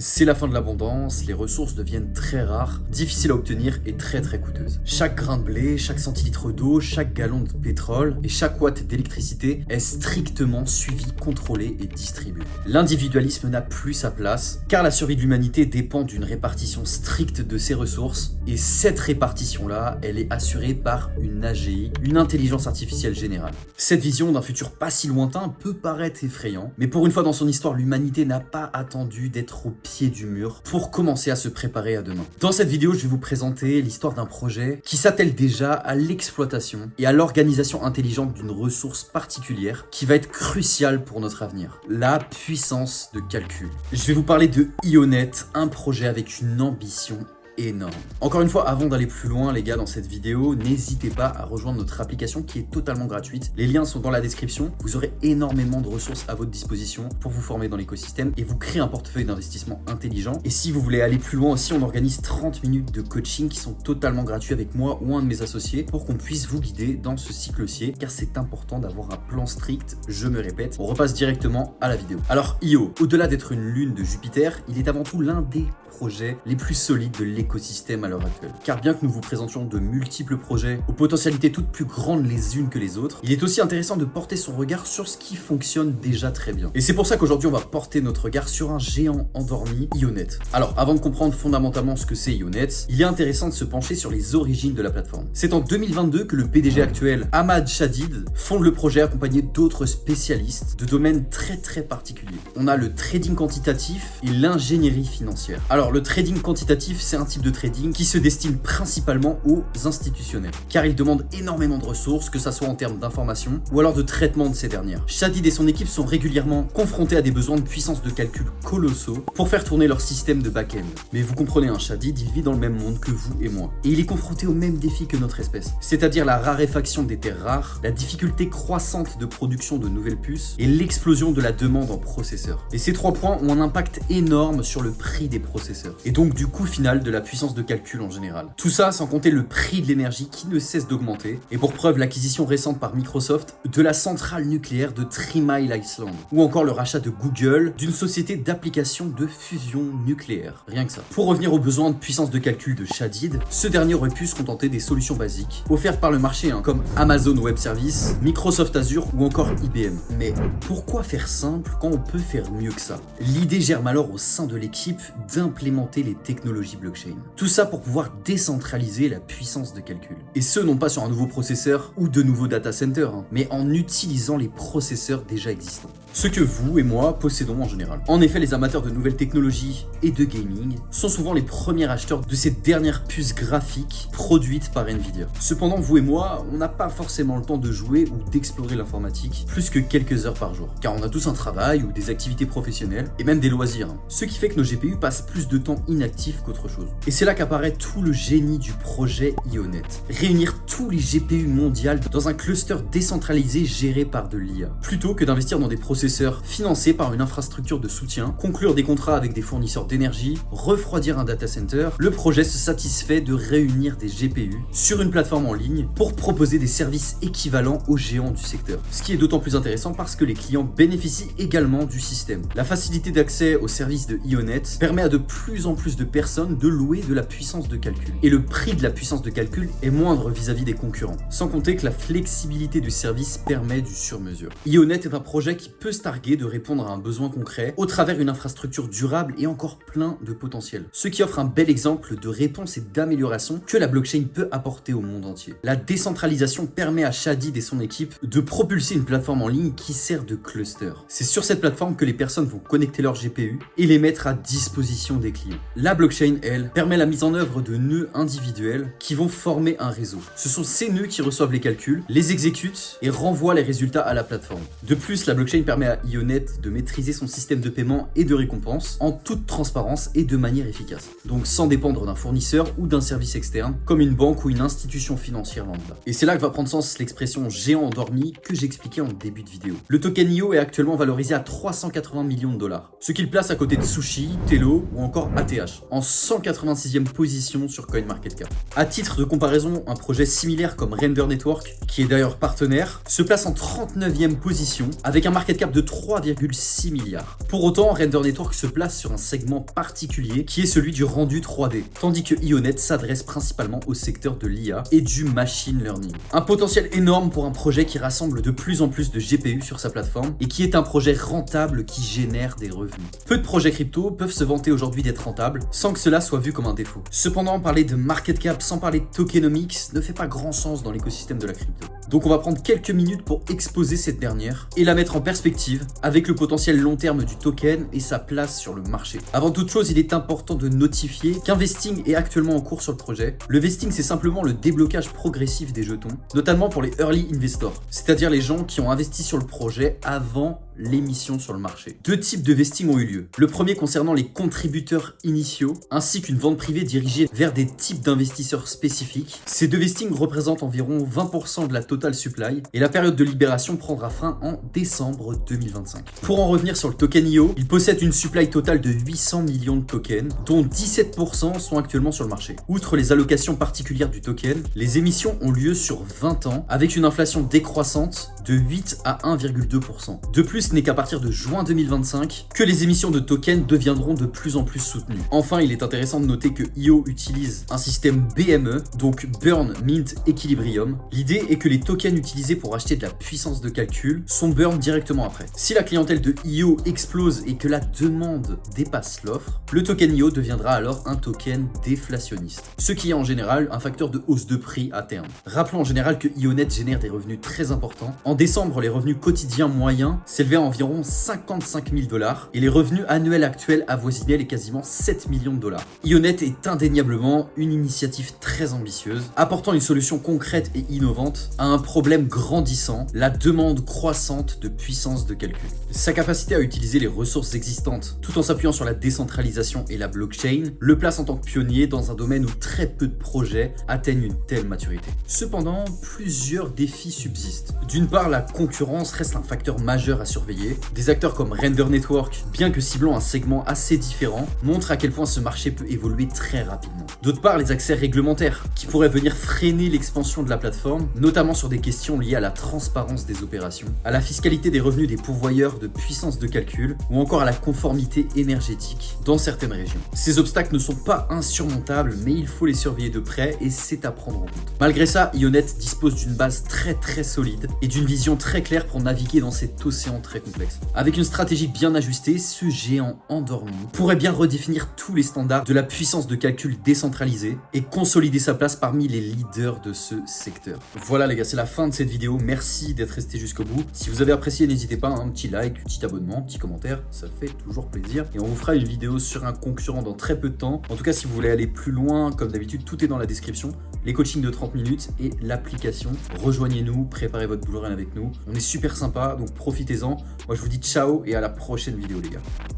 C'est la fin de l'abondance, les ressources deviennent très rares, difficiles à obtenir et très coûteuses. Chaque grain de blé, chaque centilitre d'eau, chaque gallon de pétrole et chaque watt d'électricité est strictement suivi, contrôlé et distribué. L'individualisme n'a plus sa place, car la survie de l'humanité dépend d'une répartition stricte de ses ressources, et cette répartition-là, elle est assurée par une AGI, une intelligence artificielle générale. Cette vision d'un futur pas si lointain peut paraître effrayant, mais pour une fois dans son histoire, l'humanité n'a pas attendu d'être au pied du mur pour commencer à se préparer à demain. Dans cette vidéo, je vais vous présenter l'histoire d'un projet qui s'attelle déjà à l'exploitation et à l'organisation intelligente d'une ressource particulière qui va être cruciale pour notre avenir, la puissance de calcul. Je vais vous parler de Ionet, un projet avec une ambition énorme. Encore une fois, avant d'aller plus loin les gars dans cette vidéo, n'hésitez pas à rejoindre notre application qui est totalement gratuite. Les liens sont dans la description. Vous aurez énormément de ressources à votre disposition pour vous former dans l'écosystème et vous créer un portefeuille d'investissement intelligent. Et si vous voulez aller plus loin aussi, on organise 30 minutes de coaching qui sont totalement gratuits avec moi ou un de mes associés pour qu'on puisse vous guider dans ce cycle haussier, car c'est important d'avoir un plan strict, je me répète. On repasse directement à la vidéo. Alors Io, au-delà d'être une lune de Jupiter, il est avant tout l'un des projets les plus solides de l'écosystème à l'heure actuelle. Car bien que nous vous présentions de multiples projets aux potentialités toutes plus grandes les unes que les autres, il est aussi intéressant de porter son regard sur ce qui fonctionne déjà très bien. Et c'est pour ça qu'aujourd'hui on va porter notre regard sur un géant endormi, Ionet. Alors avant de comprendre fondamentalement ce que c'est Ionet, il est intéressant de se pencher sur les origines de la plateforme. C'est en 2022 que le PDG actuel, Ahmad Shadid, fonde le projet accompagné d'autres spécialistes de domaines très particuliers. On a le trading quantitatif et l'ingénierie financière. Alors le trading quantitatif, c'est un type de trading qui se destine principalement aux institutionnels, car il demande énormément de ressources, que ça soit en termes d'information ou alors de traitement de ces dernières. Shadid et son équipe sont régulièrement confrontés à des besoins de puissance de calcul colossaux pour faire tourner leur système de back-end. Mais vous comprenez, Shadid, il vit dans le même monde que vous et moi, et il est confronté au même défi que notre espèce, c'est-à-dire la raréfaction des terres rares, la difficulté croissante de production de nouvelles puces et l'explosion de la demande en processeurs. Et ces trois points ont un impact énorme sur le prix des processeurs, et donc du coût final de la puissance de calcul en général. Tout ça sans compter le prix de l'énergie qui ne cesse d'augmenter, et pour preuve l'acquisition récente par Microsoft de la centrale nucléaire de 3 Mile Island, ou encore le rachat de Google d'une société d'application de fusion nucléaire. Rien que ça. Pour revenir aux besoins de puissance de calcul de Shadid, ce dernier aurait pu se contenter des solutions basiques offertes par le marché, comme Amazon Web Services, Microsoft Azure ou encore IBM. Mais pourquoi faire simple quand on peut faire mieux que ça? L'idée germe alors au sein de l'équipe d'implémenter les technologies blockchain. Tout ça pour pouvoir décentraliser la puissance de calcul. Et ce, non pas sur un nouveau processeur ou de nouveaux data centers, mais en utilisant les processeurs déjà existants. Ce que vous et moi possédons en général. En effet, les amateurs de nouvelles technologies et de gaming sont souvent les premiers acheteurs de ces dernières puces graphiques produites par Nvidia. Cependant, vous et moi, on n'a pas forcément le temps de jouer ou d'explorer l'informatique plus que quelques heures par jour. Car on a tous un travail ou des activités professionnelles et même des loisirs. Ce qui fait que nos GPU passent plus de temps inactifs qu'autre chose. Et c'est là qu'apparaît tout le génie du projet Ionet. Réunir tous les GPU mondiaux dans un cluster décentralisé géré par de l'IA. Plutôt que d'investir dans des processeurs financés par une infrastructure de soutien, conclure des contrats avec des fournisseurs d'énergie, refroidir un data center, le projet se satisfait de réunir des GPU sur une plateforme en ligne pour proposer des services équivalents aux géants du secteur. Ce qui est d'autant plus intéressant parce que les clients bénéficient également du système. La facilité d'accès aux services de Ionet permet à de plus en plus de personnes de louer de la puissance de calcul. Et le prix de la puissance de calcul est moindre vis-à-vis des concurrents. Sans compter que la flexibilité du service permet du sur-mesure. Ionet est un projet qui peut se targuer de répondre à un besoin concret au travers d'une infrastructure durable et encore plein de potentiel. Ce qui offre un bel exemple de réponse et d'amélioration que la blockchain peut apporter au monde entier. La décentralisation permet à Shadid et son équipe de propulser une plateforme en ligne qui sert de cluster. C'est sur cette plateforme que les personnes vont connecter leur GPU et les mettre à disposition des clients. La blockchain, elle, permet la mise en œuvre de nœuds individuels qui vont former un réseau. Ce sont ces nœuds qui reçoivent les calculs, les exécutent et renvoient les résultats à la plateforme. De plus, la blockchain permet à Ionet de maîtriser son système de paiement et de récompense en toute transparence et de manière efficace. Donc sans dépendre d'un fournisseur ou d'un service externe, comme une banque ou une institution financière lambda. Et c'est là que va prendre sens l'expression géant endormi que j'expliquais en début de vidéo. Le token IO est actuellement valorisé à 380 millions de dollars, ce qui le place à côté de Sushi, Telo ou encore ATH, en 186e position sur CoinMarketCap. À titre de comparaison, un projet similaire comme Render Network, qui est d'ailleurs partenaire, se place en 39e position avec un market cap cap de 3,6 milliards. Pour autant, Render Network se place sur un segment particulier qui est celui du rendu 3D, tandis que Ionet s'adresse principalement au secteur de l'IA et du machine learning. Un potentiel énorme pour un projet qui rassemble de plus en plus de GPU sur sa plateforme et qui est un projet rentable qui génère des revenus. Peu de projets crypto peuvent se vanter aujourd'hui d'être rentables sans que cela soit vu comme un défaut. Cependant, parler de market cap sans parler de tokenomics ne fait pas grand sens dans l'écosystème de la crypto. Donc on va prendre quelques minutes pour exposer cette dernière et la mettre en perspective avec le potentiel long terme du token et sa place sur le marché. Avant toute chose, il est important de notifier qu'un vesting est actuellement en cours sur le projet. Le vesting, c'est simplement le déblocage progressif des jetons, notamment pour les early investors, c'est-à-dire les gens qui ont investi sur le projet avant l'émission sur le marché. Deux types de vesting ont eu lieu. Le premier concernant les contributeurs initiaux, ainsi qu'une vente privée dirigée vers des types d'investisseurs spécifiques. Ces deux vestings représentent environ 20% de la total supply et la période de libération prendra fin en décembre 2025. Pour en revenir sur le token IO, il possède une supply totale de 800 millions de tokens, dont 17% sont actuellement sur le marché. Outre les allocations particulières du token, les émissions ont lieu sur 20 ans avec une inflation décroissante de 8 à 1,2%. De plus, ce n'est qu'à partir de juin 2025 que les émissions de tokens deviendront de plus en plus soutenues. Enfin, il est intéressant de noter que IO utilise un système BME, donc Burn Mint Equilibrium. L'idée est que les tokens utilisés pour acheter de la puissance de calcul sont burn directement après. Si la clientèle de IO explose et que la demande dépasse l'offre, le token IO deviendra alors un token déflationniste, ce qui est en général un facteur de hausse de prix à terme. Rappelons en général que Ionet génère des revenus très importants. En décembre, les revenus quotidiens moyens s'élevaient à environ 55 000 $ et les revenus annuels actuels avoisinaient les quasiment 7 millions de dollars. Ionet est indéniablement une initiative très ambitieuse, apportant une solution concrète et innovante à un problème grandissant, la demande croissante de puissance de calcul. Sa capacité à utiliser les ressources existantes tout en s'appuyant sur la décentralisation et la blockchain le place en tant que pionnier dans un domaine où très peu de projets atteignent une telle maturité. Cependant, plusieurs défis subsistent. D'une part, la concurrence reste un facteur majeur à surveiller. Des acteurs comme Render Network, bien que ciblant un segment assez différent, montrent à quel point ce marché peut évoluer très rapidement. D'autre part, les accès réglementaires, qui pourraient venir freiner l'expansion de la plateforme, notamment sur des questions liées à la transparence des opérations, à la fiscalité des revenus des pourvoyeurs de puissance de calcul, ou encore à la conformité énergétique dans certaines régions. Ces obstacles ne sont pas insurmontables, mais il faut les surveiller de près et c'est à prendre en compte. Malgré ça, Ionet dispose d'une base très solide et d'une vision très claire pour naviguer dans cet océan très complexe. Avec une stratégie bien ajustée, ce géant endormi pourrait bien redéfinir tous les standards de la puissance de calcul décentralisée et consolider sa place parmi les leaders de ce secteur. Voilà les gars, c'est la fin de cette vidéo. Merci d'être resté jusqu'au bout. Si vous avez apprécié, n'hésitez pas, un petit like, un petit abonnement, un petit commentaire, ça fait toujours plaisir. Et on vous fera une vidéo sur un concurrent dans très peu de temps. En tout cas, si vous voulez aller plus loin, comme d'habitude, tout est dans la description. Les coachings de 30 minutes et l'application. Rejoignez-nous, préparez votre bull run avec nous. On est super sympa, donc profitez-en. Moi, je vous dis ciao et à la prochaine vidéo les gars.